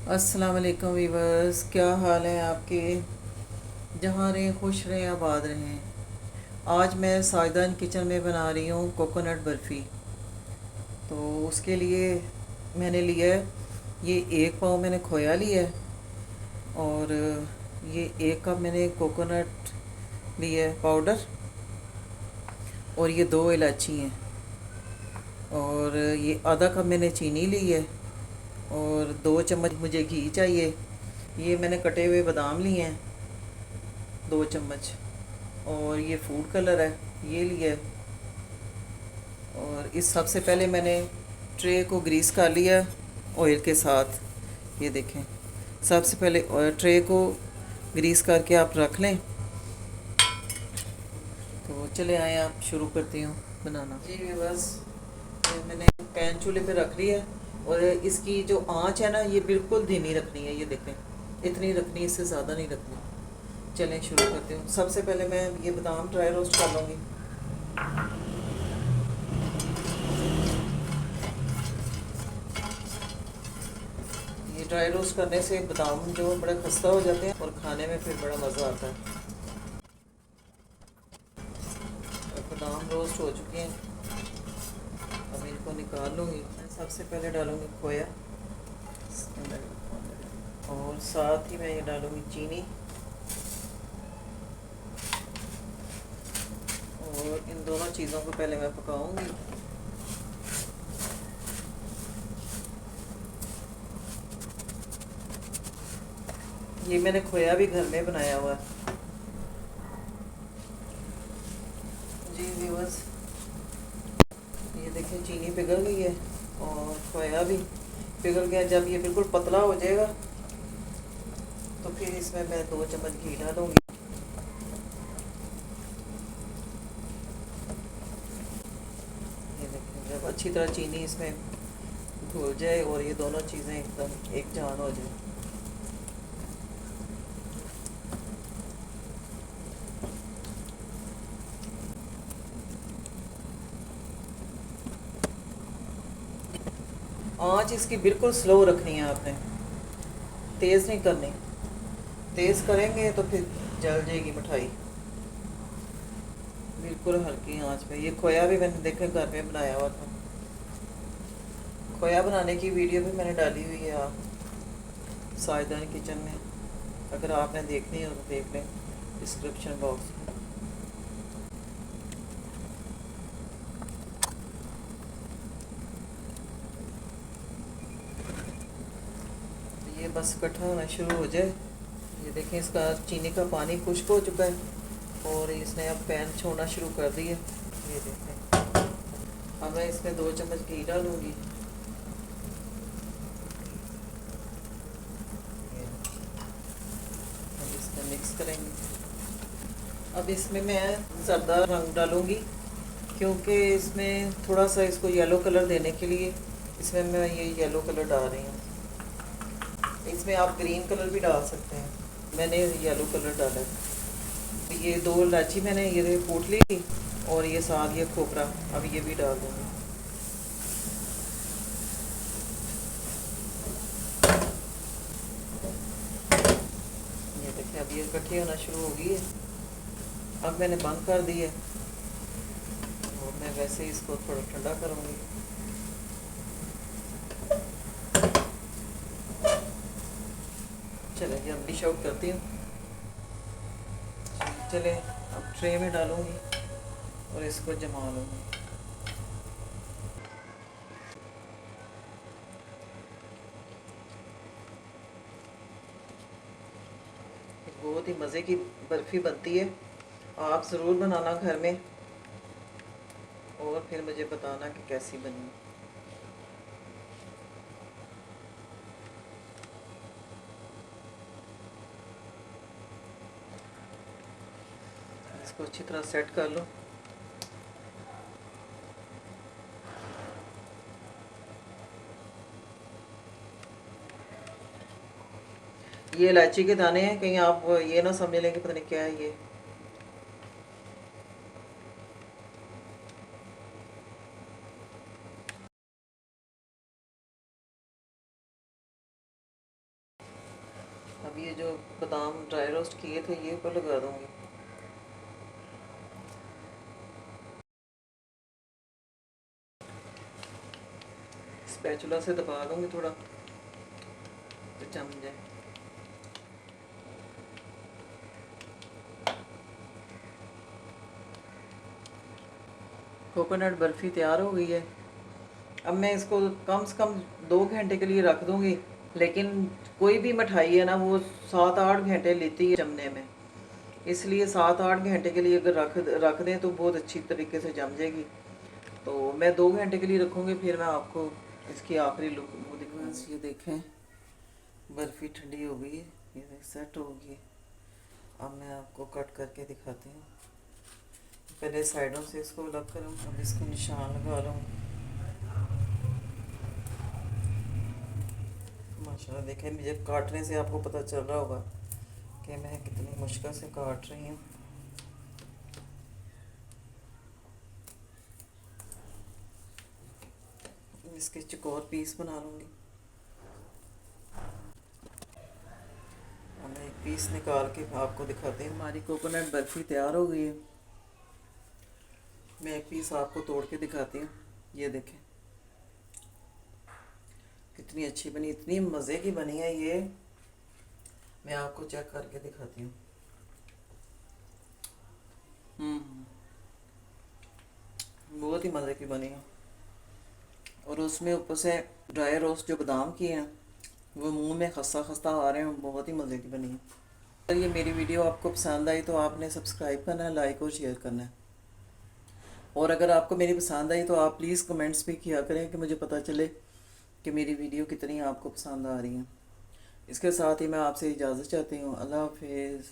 अस्सलाम वालेकुम वीवर्स, क्या हाल है आपके। जहाँ रहें खुश रहें, आबाद रहें। आज मैं साजदान किचन में बना रही हूँ कोकोनट बर्फ़ी। तो उसके लिए मैंने लिया है, ये 1 पाव मैंने खोया लिया है, और ये 1 कप मैंने कोकोनट लिया है पाउडर, और ये 2 इलायची हैं, और ये आधा कप मैंने चीनी ली है, और 2 चम्मच मुझे घी चाहिए। ये मैंने कटे हुए बादाम लिए हैं 2 चम्मच, और ये फूड कलर है, ये लिया है। और इस सबसे पहले मैंने ट्रे को ग्रीस कर लिया ऑयल के साथ। ये देखें, सबसे पहले ट्रे को ग्रीस करके आप रख लें। तो चले आए, आप शुरू करती हूँ बनाना। जी बस, ये मैंने पैन चूल्हे पे रख लिया है, और इसकी जो आंच है ना, ये बिल्कुल धीमी रखनी है। ये देखें, इतनी रखनी है, इससे ज़्यादा नहीं रखनी। चलें शुरू करती हूँ। सबसे पहले मैं ये बादाम ड्राई रोस्ट कर लूँगी। ये ड्राई रोस्ट करने से बादाम जो बड़े खस्ता हो जाते हैं, और खाने में फिर बड़ा मज़ा आता है। और बादाम रोस्ट हो चुके हैं, अब इनको निकाल लूँगी। मैं सबसे पहले डालूँगी खोया, और साथ ही मैं ये डालूँगी चीनी, और इन दोनों चीज़ों को पहले मैं पकाऊँगी। ये मैंने खोया भी घर में बनाया हुआ है। जी व्यूअर्स, ये देखिए चीनी पिघल गई है, और खोया भी पिघल गया। जब ये बिल्कुल पतला हो जाएगा, तो फिर इसमें मैं 2 चम्मच घी डालूँगी। ये देखिए, जब अच्छी तरह चीनी इसमें घुल जाए, और ये दोनों चीज़ें एकदम एक जान हो जाए। आँच इसकी बिल्कुल स्लो रखनी है आपने, तेज़ नहीं करनी। तेज़ करेंगे तो फिर जल जाएगी मिठाई। बिल्कुल हल्की आंच पे। ये खोया भी मैंने देखे घर में बनाया हुआ था। खोया बनाने की वीडियो भी मैंने डाली हुई है आप साजदान किचन में, अगर आपने देखनी हो तो देख लें डिस्क्रिप्शन बॉक्स में। तो ये बस इकट्ठा होना शुरू हो जाए। ये देखें, इसका चीनी का पानी खुश्क हो चुका है, और इसने अब पैन छोड़ना शुरू कर दिया। ये देखें, अब मैं इसमें 2 चम्मच घी डालूँगी। अब इसमें मिक्स करेंगे। अब इसमें मैं ज़र्दा रंग डालूँगी, क्योंकि इसमें थोड़ा सा इसको येलो कलर देने के लिए इसमें मैं ये येलो कलर डाल रही हूँ। इसमें आप ग्रीन कलर भी डाल सकते हैं, मैंने येलो कलर डाला है। ये 2 इलायची मैंने ये कूट ली, और ये साग, ये खोपरा, अब ये भी डाल दूँगी। ये देखिए, अब ये इकट्ठी होना शुरू हो गई है। अब मैंने बंद कर दी है, और मैं वैसे ही इसको थोड़ा ठंडा करूँगी। चले जी, अब डिश आउट करती हूँ। चले, अब ट्रे में डालूँगी, और इसको जमा लूँगी। बहुत ही मज़े की बर्फ़ी बनती है, आप ज़रूर बनाना घर में, और फिर मुझे बताना कि कैसी बनी। इसको अच्छी तरह सेट कर लो। ये इलायची के दाने हैं, कहीं आप ये ना समझ लें कि पता नहीं क्या है ये। अब ये जो बादाम ड्राई रोस्ट किए थे ये ऊपर लगा दूंगी। स्पैचुला से दबा दूंगी थोड़ा तो जम जाए। कोकोनट बर्फ़ी तैयार हो गई है। अब मैं इसको कम से कम 2 घंटे के लिए रख दूंगी। लेकिन कोई भी मिठाई है ना वो 7-8 घंटे लेती है जमने में, इसलिए 7-8 घंटे के लिए अगर रख दें तो बहुत अच्छी तरीके से जम जाएगी। तो मैं 2 घंटे के लिए रखूँगी, फिर मैं आपको इसकी आखिरी लुक वो दिखाऊँगी। ये देखें बर्फ़ी ठंडी हो गई है, ये सेट हो गई है। अब मैं आपको कट करके दिखाती हूँ। पहले साइडों से इसको अलग करूँ, अब इसको निशान लगा लूँ। माशाल्लाह देखें, मुझे काटने से आपको पता चल रहा होगा कि मैं कितनी मुश्किल से काट रही हूँ। इसके चकोर पीस बना लूँगी। मैं एक पीस निकाल के आपको दिखाती हूँ। हमारी कोकोनट बर्फ़ी तैयार हो गई है। मैं एक पीस आपको तोड़ के दिखाती हूँ। ये देखें कितनी अच्छी बनी, इतनी मज़े की बनी है ये। मैं आपको चेक करके दिखाती हूँ। बहुत ही मज़े की बनी है। और उसमें ऊपर से ड्राई रोस्ट जो बादाम किए हैं वो मुंह में खस्ता खस्ता आ रहे हैं, बहुत ही मज़े की बनी है। अगर ये मेरी वीडियो आपको पसंद आई तो आपने सब्सक्राइब करना है, लाइक और शेयर करना है। और अगर आपको मेरी पसंद आई तो आप प्लीज़ कमेंट्स भी किया करें कि मुझे पता चले कि मेरी वीडियो कितनी आपको पसंद आ रही है। इसके साथ ही मैं आपसे इजाज़त चाहती हूँ। अल्लाह हाफिज़।